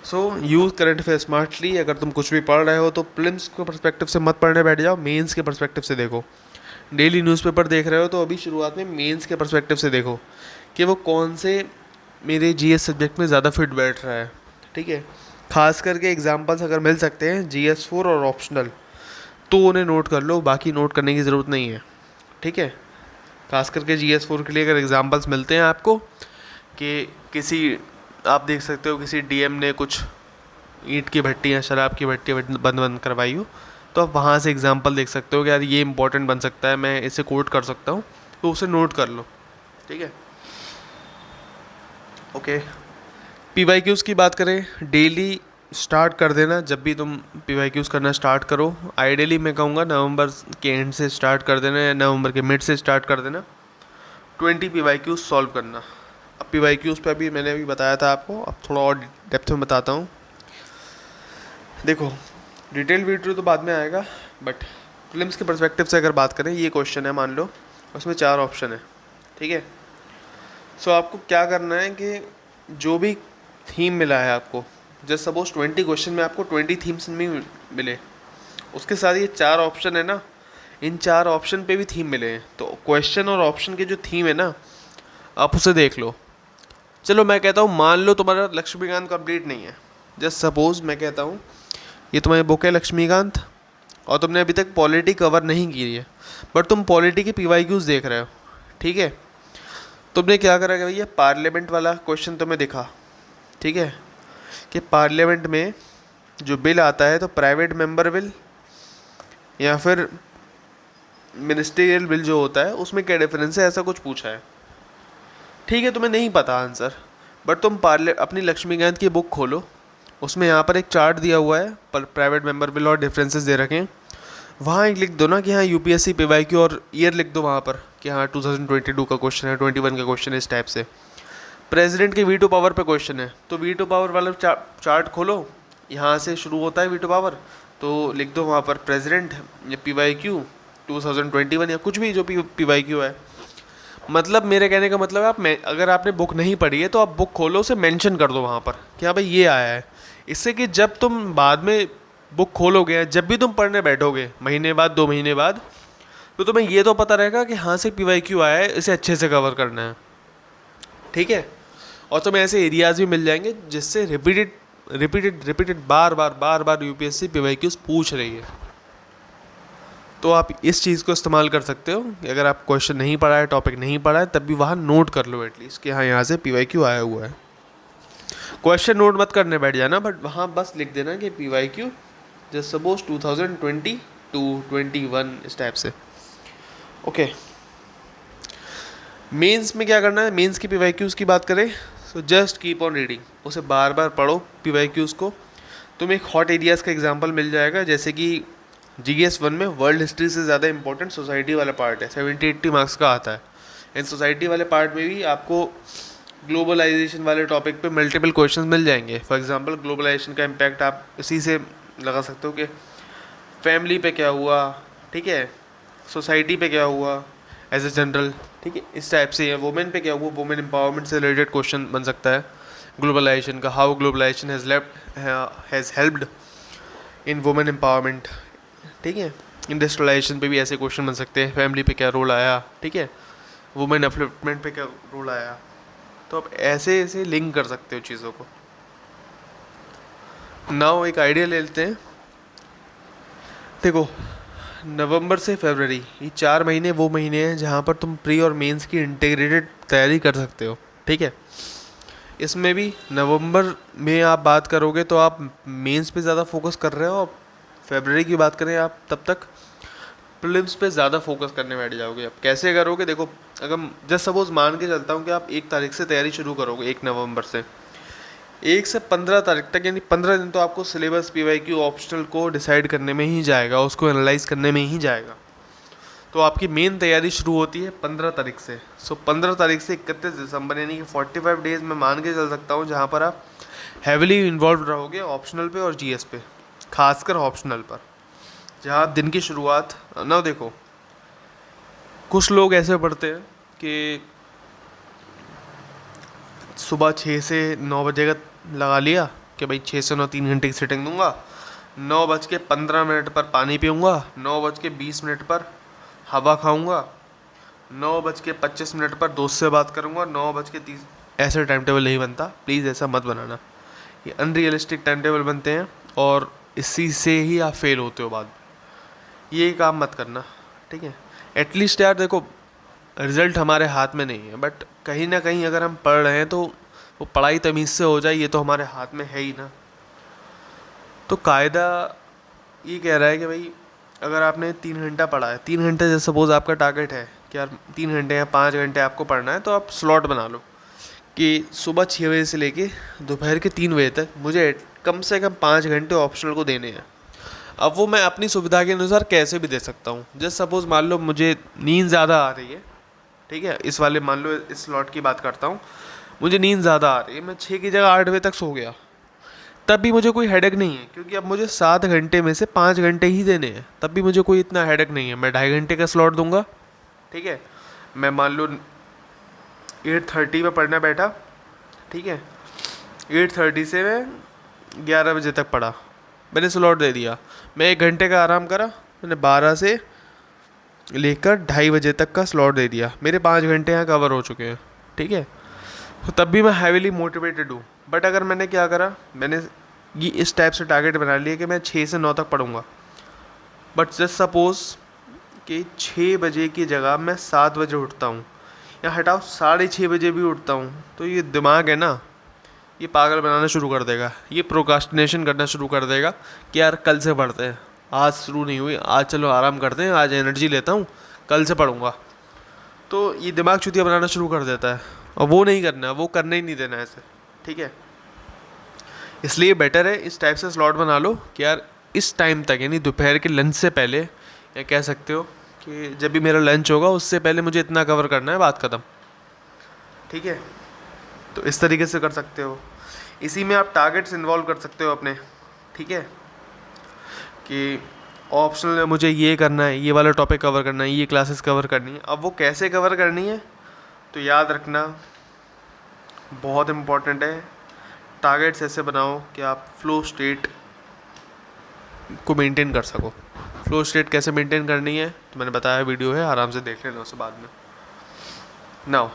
So use current affair smartly. अगर तुम कुछ भी पढ़ रहे हो तो प्रीलिम्स के पर्सपेक्टिव से मत पढ़ने बैठ जाओ, मेंस के पर्सपेक्टिव से देखो। डेली न्यूज़पेपर देख रहे हो तो अभी शुरुआत में मेंस के पर्सपेक्टिव से देखो कि वो कौन से मेरे जीएस सब्जेक्ट में ज़्यादा फिट बैठ रहा है, ठीक है। खास करके एग्जांपल्स अगर मिल सकते हैं GS4 और ऑप्शनल, तो उन्हें नोट कर लो, बाकी नोट करने की ज़रूरत नहीं है, ठीक है। खास करके GS4 के लिए अगर एग्जांपल्स मिलते हैं आपको कि किसी, आप देख सकते हो किसी डीएम ने कुछ ईंट की भट्टी या शराब की भट्टी बंद करवाई हो, तो आप वहाँ से एग्जांपल देख सकते हो कि यार ये इंपॉर्टेंट बन सकता है, मैं इसे कोट कर सकता हूँ, तो उसे नोट कर लो, ठीक है। ओके, PYQs की बात करें, डेली स्टार्ट कर देना जब भी तुम PYQs करना स्टार्ट करो। आइडियली मैं कहूँगा नवंबर के एंड से स्टार्ट कर देना या नवंबर के मिड से स्टार्ट कर देना 20 PYQs सॉल्व करना। अब PYQs पे अभी मैंने अभी बताया था आपको, अब थोड़ा और डेप्थ में बताता हूँ। देखो डिटेल वीडियो तो बाद में आएगा, बट प्रीलिम्स के पर्सपेक्टिव से अगर बात करें, ये क्वेश्चन है मान लो, उसमें 4 ऑप्शन है, ठीक है। सो आपको क्या करना है कि जो भी थीम मिला है आपको, जस्ट सपोज 20 क्वेश्चन में आपको 20 थीम्स में मिले, उसके साथ ये 4 ऑप्शन है ना, इन 4 ऑप्शन पे भी थीम मिले हैं, तो क्वेश्चन और ऑप्शन के जो थीम है ना, आप उसे देख लो। चलो मैं कहता हूँ मान लो तुम्हारा लक्ष्मीकांत कंप्लीट नहीं है, जस्ट सपोज मैं कहता हूँ ये तुम्हारी बुक है लक्ष्मीकांत और तुमने अभी तक पॉलिटी कवर नहीं की है, बट तुम पॉलिटी के PYQs देख रहे हो, ठीक है। तुमने क्या करा भैया, पार्लियामेंट वाला क्वेश्चन तुम्हें दिखा, ठीक है, कि पार्लियामेंट में जो बिल आता है तो प्राइवेट मेंबर बिल या फिर मिनिस्ट्रियल बिल जो होता है उसमें क्या डिफरेंस है, ऐसा कुछ पूछा है, ठीक है। तुम्हें नहीं पता आंसर, बट तुम अपनी लक्ष्मीकांत की बुक खोलो, उसमें यहाँ पर एक चार्ट दिया हुआ है पर प्राइवेट मेंबर बिल और डिफरेंसेस दे रखे हैं, वहाँ एक लिख दो ना कि हाँ UPSC PYQ और ईयर लिख दो वहाँ पर कि हाँ 2022 का क्वेश्चन है, 21 का क्वेश्चन है, इस टाइप से। प्रेसिडेंट के वीटो पावर पे क्वेश्चन है तो वीटो पावर वाला चार्ट खोलो, यहाँ से शुरू होता है वीटो पावर, तो लिख दो वहाँ पर प्रेसिडेंट या PYQ 2021 या कुछ भी जो PYQ है। मतलब मेरे कहने का मतलब है आप अगर आपने बुक नहीं पढ़ी है तो आप बुक खोलो, उसे मेंशन कर दो वहाँ पर कि हाँ भाई ये आया है, इससे कि जब तुम बाद में बुक खोलोगे, जब भी तुम पढ़ने बैठोगे महीने बाद 2 महीने बाद, तो तुम्हें ये तो पता रहेगा कि हाँ से PYQ आया है, इसे अच्छे से कवर करना है, ठीक है। और तुम्हें ऐसे एरियाज भी मिल जाएंगे जिससे रिपीटेड बार बार UPSC PYQs पूछ रही है, तो आप इस चीज़ को इस्तेमाल कर सकते हो कि अगर आप क्वेश्चन नहीं पढ़ा है, टॉपिक नहीं पढ़ा है, तब भी वहाँ नोट कर लो एटलीस्ट कि हाँ यहाँ से PYQ आया हुआ है। क्वेश्चन नोट मत करने बैठ जाना, बट वहाँ बस लिख देना कि PYQ जस्ट सपोज 2020 to 21 इस टाइप से, ओके। मेंस में क्या करना है, मेंस की PYQs की बात करें so just keep on reading, उसे बार बार पढ़ो PYQs को। तुम्हें एक हॉट एरियाज़ का एग्जांपल मिल जाएगा, जैसे कि GS 1 में वर्ल्ड हिस्ट्री से ज़्यादा इंपॉर्टेंट सोसाइटी वाला पार्ट है, 70-80 मार्क्स का आता है। इन सोसाइटी वाले पार्ट में भी आपको ग्लोबलाइजेशन वाले टॉपिक पे मल्टीपल क्वेश्चन मिल जाएंगे। फॉर एग्जांपल ग्लोबलाइजेशन का इम्पैक्ट आप इसी से लगा सकते हो कि फैमिली पे क्या हुआ, ठीक है, सोसाइटी पे क्या हुआ एज ए जनरल, ठीक है, इस टाइप से। वुमेन पे क्या हुआ, वुमेन एम्पावरमेंट से रिलेटेड क्वेश्चन बन सकता है ग्लोबलाइजेशन का, how globalisation has helped in women empowerment, ठीक है। इंडस्ट्रियलाइजेशन पे भी ऐसे क्वेश्चन बन सकते हैं, फैमिली पे क्या रोल आया, ठीक है, वुमेन अपलिफ्टमेंट पे क्या रोल आया, तो आप ऐसे ऐसे लिंक कर सकते हो चीज़ों को। नाउ एक आइडिया ले लेते हैं, देखो नवंबर से फरवरी ये 4 महीने वो महीने हैं जहाँ पर तुम प्री और मेंस की इंटीग्रेटेड तैयारी कर सकते हो, ठीक है। इसमें भी नवंबर में आप बात करोगे तो आप मेंस पे ज़्यादा फोकस कर रहे हो, और फरवरी की बात करें आप तब तक प्रीलिम्स पे ज़्यादा फोकस करने बैठ जाओगे। अब कैसे करोगे, देखो अगर जस्ट सपोज मान के चलता हूँ कि आप 1 तारीख से तैयारी शुरू करोगे, 1 नवंबर से 1 से 15 तारीख तक, यानी 15 दिन तो आपको सिलेबस PYQ ऑप्शनल को डिसाइड करने में ही जाएगा, उसको एनालाइज करने में ही जाएगा। तो आपकी मेन तैयारी शुरू होती है 15 तारीख से। सो 15 तारीख से 31 दिसंबर यानी कि 45 डेज़ में मान के चल सकता हूँ जहाँ पर आप हैविली इन्वॉल्व रहोगे ऑप्शनल पे और GS पे, खासकर ऑप्शनल पर, जहाँ आप दिन की शुरुआत ना, देखो कुछ लोग ऐसे पढ़ते हैं कि सुबह 6 से 9 बजे का लगा लिया कि भाई 6 से 9 3 घंटे की सिटिंग दूंगा, 9:15 पर पानी पीऊँगा, 9:20 पर हवा खाऊँगा, 9:25 पर दोस्त से बात करूँगा, 9:30, ऐसे टाइम टेबल नहीं बनता, प्लीज़ ऐसा मत बनाना, ये अनरियलिस्टिक टाइम टेबल बनते हैं और इसी से ही आप फेल होते हो बाद में, ये काम मत करना, ठीक है। एटलीस्ट यार देखो रिज़ल्ट हमारे हाथ में नहीं है, बट कहीं ना कहीं अगर हम पढ़ रहे हैं तो वो पढ़ाई तमीज़ से हो जाए, ये तो हमारे हाथ में है ही ना। तो कायदा ये कह रहा है कि भाई अगर आपने 3 घंटा पढ़ा है, 3 घंटे जैसे सपोज आपका टारगेट है कि यार 3 घंटे या 5 घंटे आपको पढ़ना है, तो आप स्लॉट बना लो कि सुबह 6 बजे से लेके दोपहर के 3 बजे तक मुझे कम से कम 5 घंटे ऑप्शनल को देने हैं। अब वो मैं अपनी सुविधा के अनुसार कैसे भी दे सकता हूँ। जस्ट सपोज़ मान लो मुझे नींद ज़्यादा आ रही है, ठीक है, इस वाले मान लो इस स्लॉट की बात करता हूँ, मुझे नींद ज़्यादा आ रही है, मैं 6 की जगह 8 बजे तक सो गया, तब भी मुझे कोई हेडेक नहीं है, क्योंकि अब मुझे 7 घंटे में से 5 घंटे ही देने हैं, तब भी मुझे कोई इतना हेडेक नहीं है। मैं 2.5 घंटे का स्लॉट दूंगा, ठीक है, मैं मान लो 8:30 पे पढ़ना बैठा, ठीक है, 8:30 से मैं 11 बजे तक पढ़ा, मैंने स्लॉट दे दिया, मैं 1 घंटे का आराम करा, मैंने 12 से लेकर 2:30 बजे तक का स्लॉट दे दिया, मेरे 5 घंटे यहाँ कवर हो चुके हैं, ठीक है। तो तब भी मैं हैवीली मोटिवेटेड हूँ। बट अगर मैंने क्या करा, मैंने ये इस टाइप से टारगेट बना लिया कि मैं 6 से 9 तक पढ़ूंगा, बट जस्ट सपोज़ कि 6 बजे की जगह मैं 7 बजे उठता हूँ, या हटाओ 6:30 बजे भी उठता हूँ, तो ये दिमाग है ना, ये पागल बनाना शुरू कर देगा, ये प्रोकास्टिनेशन करना शुरू कर देगा कि यार कल से पढ़ते हैं, आज शुरू नहीं हुई, आज चलो आराम करते हैं, आज एनर्जी लेता हूँ, कल से पढ़ूंगा। तो ये दिमाग चुतिया बनाना शुरू कर देता है, और वो नहीं करना, वो करने ही नहीं देना ऐसे, ठीक है। इसलिए बेटर है इस टाइप से स्लॉट बना लो कि यार इस टाइम तक, यानी दोपहर के लंच से पहले, या कह सकते हो कि जब भी मेरा लंच होगा उससे पहले मुझे इतना कवर करना है, बात ख़त्म, ठीक है। तो इस तरीके से कर सकते हो, इसी में आप टारगेट्स इन्वॉल्व कर सकते हो अपने, ठीक है, कि ऑप्शनल में मुझे ये करना है, ये वाला टॉपिक कवर करना है, ये क्लासेस कवर करनी है। अब वो कैसे कवर करनी है, तो याद रखना बहुत इम्पॉर्टेंट है, टारगेट्स ऐसे बनाओ कि आप फ्लो स्टेट को मेंटेन कर सको। फ्लो स्टेट कैसे मेंटेन करनी है तो मैंने बताया, वीडियो है, आराम से देख लेना उसे बाद में। नाउ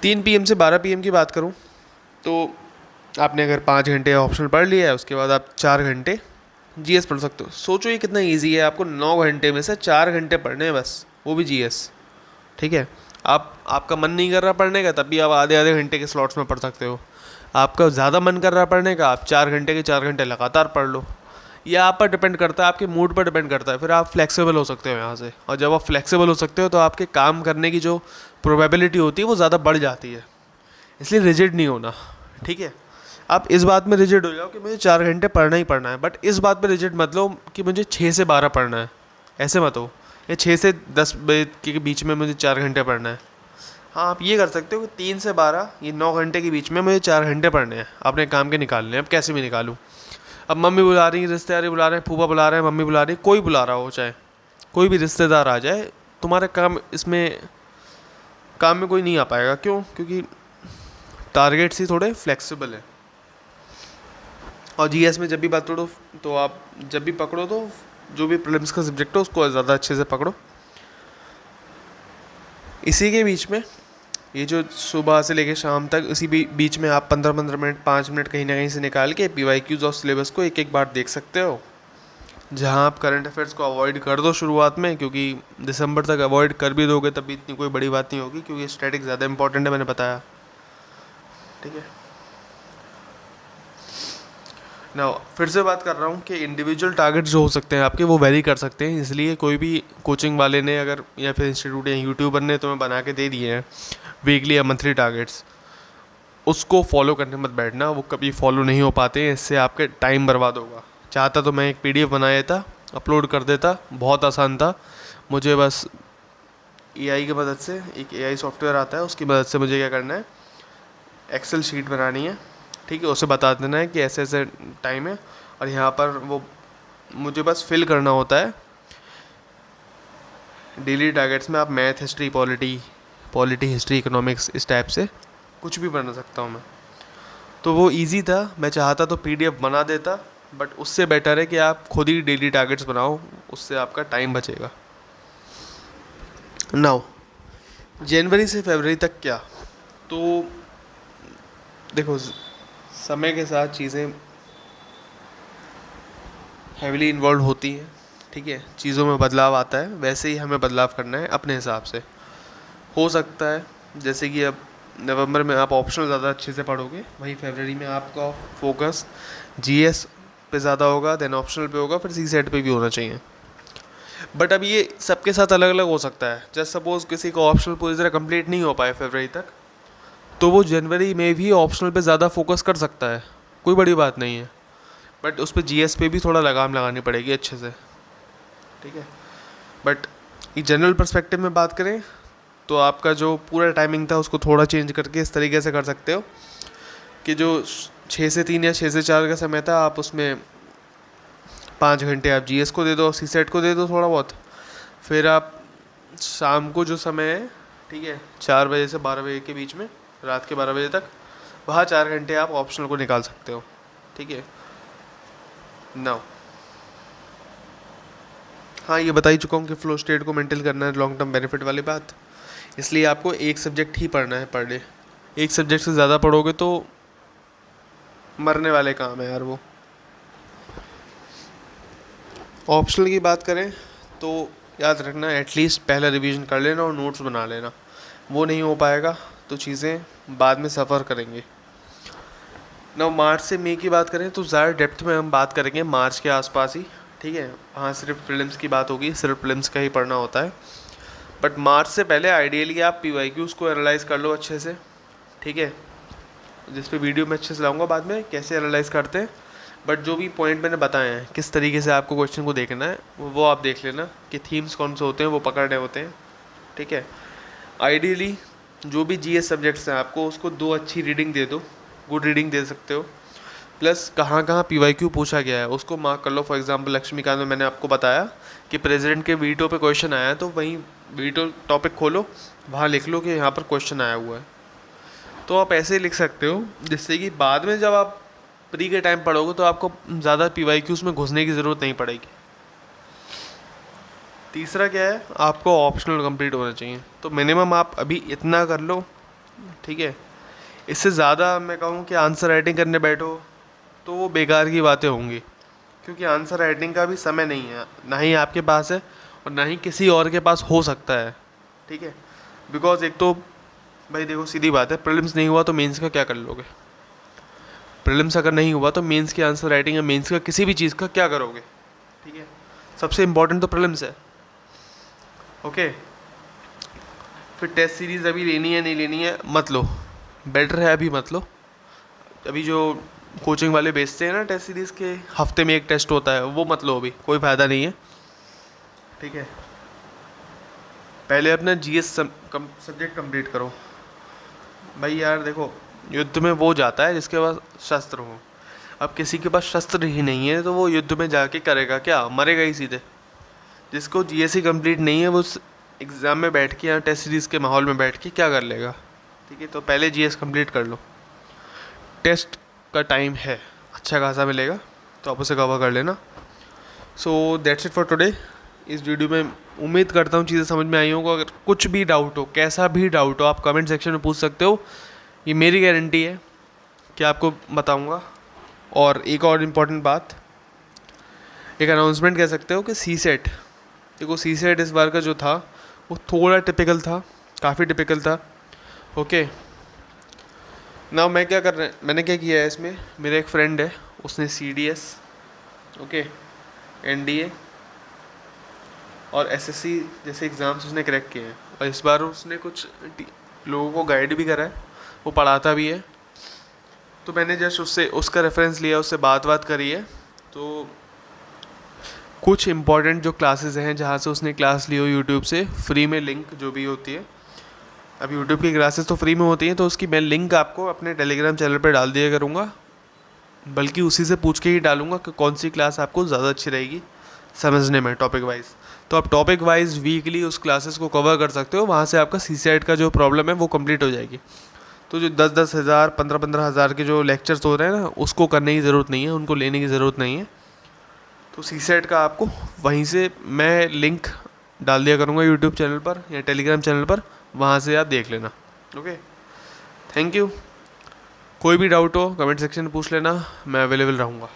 3 PM से 12 PM की बात करूं तो आपने अगर 5 घंटे ऑप्शनल पढ़ लिया है, उसके बाद आप 4 घंटे जीएस पढ़ सकते हो। सोचो ये कितना इजी है, आपको 9 घंटे में से 4 घंटे पढ़ने हैं बस, वो भी जीएस, ठीक है। आपका मन नहीं कर रहा पढ़ने का, तब भी आप आधे आधे घंटे के स्लॉट्स में पढ़ सकते हो। आपका ज़्यादा मन कर रहा है पढ़ने का, आप 4 घंटे के 4 घंटे लगातार पढ़ लो। यह आप पर डिपेंड करता है, आपके मूड पर डिपेंड करता है, फिर आप फ्लेक्सिबल हो सकते हो यहाँ से। और जब आप फ्लेक्सिबल हो सकते हो तो आपके काम करने की जो प्रोबेबिलिटी होती है वो ज़्यादा बढ़ जाती है। इसलिए रिजिड नहीं होना, ठीक है। आप इस बात में रिजिड हो जाओ कि मुझे 4 घंटे पढ़ना ही पढ़ना है, बट इस बात पे रिजिड मत लो कि मुझे 6 से 12 पढ़ना है, ऐसे मत हो, या 6 से 10 बजे के बीच में मुझे 4 घंटे पढ़ना है। हाँ, आप ये कर सकते हो कि 3 से 12, ये 9 घंटे के बीच में मुझे 4 घंटे पढ़ने हैं, अपने काम के निकालने हैं। अब कैसे भी निकालूँ, अब मम्मी बुला रही है, रिश्तेदार बुला रहे हैं, फूफा बुला रहे हैं, मम्मी बुला रही है, कोई बुला रहा हो, चाहे कोई भी रिश्तेदार आ जाए, तुम्हारे काम में कोई नहीं आ पाएगा। क्यों? क्योंकि टारगेट्स ही थोड़े फ्लेक्सिबल है। और जीएस में जब भी बात करो तो आप जब भी पकड़ो तो जो भी प्रीलिम्स का सब्जेक्ट हो उसको ज़्यादा अच्छे से पकड़ो। इसी के बीच में ये जो सुबह से लेकर शाम तक, इसी बीच में आप 15-15 मिनट 5 मिनट कहीं ना कहीं से निकाल के PYQs और सिलेबस को एक एक बार देख सकते हो, जहाँ आप करंट अफेयर्स को अवॉइड कर दो शुरुआत में, क्योंकि दिसंबर तक अवॉइड कर भी दोगे तब भी इतनी कोई बड़ी बात नहीं होगी, क्योंकि स्टैटिक ज़्यादा इंपॉर्टेंट है, मैंने बताया, ठीक है ना। फिर से बात कर रहा हूँ कि इंडिविजुअल टारगेट जो हो सकते हैं आपके, वो वेरी कर सकते हैं। इसलिए कोई भी कोचिंग वाले ने अगर, या फिर इंस्टीट्यूट या यूट्यूबर ने तुम्हें बना के दे दिए हैं वीकली या मंथली टारगेट्स, उसको फॉलो करने मत बैठना, वो कभी फॉलो नहीं हो पाते हैं, इससे आपके टाइम बर्बाद होगा। चाहता तो मैं एक PDF बना देता, अपलोड कर देता, बहुत आसान था। मुझे बस AI की मदद से, एक AI सॉफ्टवेयर आता है, उसकी मदद से मुझे क्या करना है, एक्सेल शीट बनानी है, ठीक है, उसे बता देना है कि ऐसे ऐसे टाइम है, और यहाँ पर वो मुझे बस फिल करना होता है। डेली टारगेट्स में आप math, history, polity, history, economics, इस टाइप से कुछ भी बना सकता हूँ मैं। तो वो इजी था, मैं चाहता तो PDF बना देता, बट उससे बेटर है कि आप खुद ही डेली टारगेट्स बनाओ, उससे आपका टाइम बचेगा। नाउ जनवरी से फरवरी तक क्या, तो देखो समय के साथ चीज़ें हैविली इन्वॉल्व होती हैं, ठीक है, चीज़ों में बदलाव आता है, वैसे ही हमें बदलाव करना है अपने हिसाब से। हो सकता है जैसे कि अब नवंबर में आप ऑप्शनल ज़्यादा अच्छे से पढ़ोगे, वहीं फरवरी में आपका फोकस GS पे ज़्यादा होगा, देन ऑप्शनल पे होगा, फिर CSET पे भी होना चाहिए। बट अब ये सबके साथ अलग अलग हो सकता है। जस्ट सपोज़ किसी को ऑप्शनल पूरी तरह कंप्लीट नहीं हो पाए फरवरी तक, तो वो जनवरी में भी ऑप्शनल पे ज़्यादा फोकस कर सकता है, कोई बड़ी बात नहीं है, बट उस पर जीएस पे भी थोड़ा लगाम लगानी पड़ेगी अच्छे से, ठीक है। बट ये जनरल पर्सपेक्टिव में बात करें तो आपका जो पूरा टाइमिंग था उसको थोड़ा चेंज करके इस तरीके से कर सकते हो कि जो 6 से 3 या 6 से 4 का समय था, आप उसमें 5 घंटे आप जीएस को दे दो, सी सेट को दे दो थोड़ा बहुत, फिर आप शाम को जो समय है, ठीक है, 4 बजे से 12 बजे के बीच में, रात के 12 बजे तक, वहाँ 4 घंटे आप ऑप्शनल को निकाल सकते हो, ठीक है। नाउ हाँ, ये बता ही चुका हूँ कि फ्लो स्टेट को मेंटेन करना है, लॉन्ग टर्म बेनिफिट वाली बात, इसलिए आपको एक सब्जेक्ट ही पढ़ना है पर डे। एक सब्जेक्ट से ज़्यादा पढ़ोगे तो मरने वाले काम है यार वो। ऑप्शनल की बात करें तो याद रखना, एटलीस्ट पहला रिवीजन कर लेना और नोट्स बना लेना, वो नहीं हो पाएगा तो चीज़ें बाद में सफ़र करेंगे। ना मार्च से मई की बात करें तो ज़्यादा डेप्थ में हम बात करेंगे मार्च के आसपास ही, ठीक है। हाँ, सिर्फ प्रीलिम्स की बात होगी, सिर्फ प्रीलिम्स का ही पढ़ना होता है, बट मार्च से पहले आइडियली आप पीवाईक्यूज़ को एनालाइज कर लो अच्छे से, ठीक है, जिस पे वीडियो में अच्छे से लाऊंगा बाद में कैसे एनालाइज करते हैं। बट जो भी पॉइंट मैंने बताए हैं किस तरीके से आपको क्वेश्चन को देखना है वो आप देख लेना कि थीम्स कौन से होते हैं, वो पकड़ने होते हैं, ठीक है। आइडियली जो भी जीएस सब्जेक्ट्स हैं आपको उसको 2 अच्छी रीडिंग दे दो, गुड रीडिंग दे सकते हो, प्लस कहाँ कहाँ पीवाईक्यू पूछा गया है उसको मार्क कर लो। फॉर एग्जांपल लक्ष्मीकांत में मैंने आपको बताया कि प्रेसिडेंट के वीटो पे क्वेश्चन आया है, तो वहीं वीटो टॉपिक खोलो, वहाँ लिख लो कि यहाँ पर क्वेश्चन आया हुआ है, तो आप ऐसे लिख सकते हो जिससे कि बाद में जब आप प्री के टाइम पढ़ोगे तो आपको ज़्यादा पीवाईक्यूज़ में घुसने की ज़रूरत नहीं पड़ेगी। तीसरा क्या है, आपको ऑप्शनल कंप्लीट होना चाहिए, तो मिनिमम आप अभी इतना कर लो, ठीक है। इससे ज़्यादा मैं कहूँ कि आंसर राइटिंग करने बैठो तो वो बेकार की बातें होंगी, क्योंकि आंसर राइटिंग का भी समय नहीं है, ना ही आपके पास है और ना ही किसी और के पास हो सकता है, ठीक है। बिकॉज एक तो भाई देखो सीधी बात है, प्रीलिम्स नहीं हुआ तो मेंस का क्या कर लोगे, प्रीलिम्स अगर नहीं हुआ तो मेंस की आंसर राइटिंग या मेंस का किसी भी चीज़ का क्या करोगे, ठीक है। सबसे इम्पोर्टेंट तो प्रीलिम्स है, ओके। फिर टेस्ट सीरीज़ अभी लेनी है नहीं लेनी है मत लो, बेटर है अभी मत लो। अभी जो कोचिंग वाले बेचते हैं ना टेस्ट सीरीज़ के, हफ्ते में एक टेस्ट होता है, वो मत लो अभी, कोई फ़ायदा नहीं है, ठीक है। पहले अपना जीएस सब्जेक्ट कंप्लीट करो। भाई यार देखो, युद्ध में वो जाता है जिसके पास शस्त्र हो, अब किसी के पास शस्त्र ही नहीं है तो वो युद्ध में जाके करेगा क्या, मरेगा ही सीधे। जिसको जीएस ही कंप्लीट नहीं है वो एग्ज़ाम में बैठ के या टेस्ट सीरीज़ के माहौल में बैठ के क्या कर लेगा, ठीक है। तो पहले जीएस कंप्लीट कर लो, टेस्ट का टाइम है अच्छा खासा मिलेगा तो आप उसे कवर कर लेना। So that's it for today. इस वीडियो में उम्मीद करता हूँ चीज़ें समझ में आई होंगी। अगर कुछ भी डाउट हो, कैसा भी डाउट हो, आप कमेंट सेक्शन में पूछ सकते हो, ये मेरी गारंटी है कि आपको बताऊँगा। और एक और इम्पॉर्टेंट बात, एक अनाउंसमेंट कह सकते हो कि सी सेट, देखो सी सेट इस बार का जो था वो थोड़ा टिपिकल था, काफ़ी टिपिकल था, ओके। ना मैंने क्या किया है इसमें, मेरा एक फ्रेंड है उसने CDS, ओके, NDA और SSC जैसे एग्ज़ाम्स उसने क्रैक किए हैं, और इस बार उसने कुछ लोगों को गाइड भी करा है, वो पढ़ाता भी है, तो मैंने जस्ट उससे उसका रेफरेंस लिया, उससे बात करी है। तो कुछ इम्पॉर्टेंट जो क्लासेस हैं जहाँ से उसने क्लास ली हो यूट्यूब से फ्री में, लिंक जो भी होती है, अब यूट्यूब की क्लासेस तो फ्री में होती हैं, तो उसकी मैं लिंक आपको अपने टेलीग्राम चैनल पर डाल दिया करूँगा, बल्कि उसी से पूछ के ही डालूँगा कि कौन सी क्लास आपको ज़्यादा अच्छी रहेगी समझने में टॉपिक वाइज। तो आप टॉपिक वाइज वीकली उस क्लासेस को कवर कर सकते हो, वहाँ से आपका CSET का जो प्रॉब्लम है वो कंप्लीट हो जाएगी। तो जो 10-10 हज़ार 15-15 हज़ार के जो लेक्चर्स हो रहे हैं ना, उसको करने की ज़रूरत नहीं है, उनको लेने की ज़रूरत नहीं है। तो CSET का आपको वहीं से मैं लिंक डाल दिया करूँगा यूट्यूब चैनल पर या टेलीग्राम चैनल पर, वहाँ से आप देख लेना, ओके। Thank you. कोई भी डाउट हो कमेंट सेक्शन में पूछ लेना, मैं अवेलेबल रहूँगा।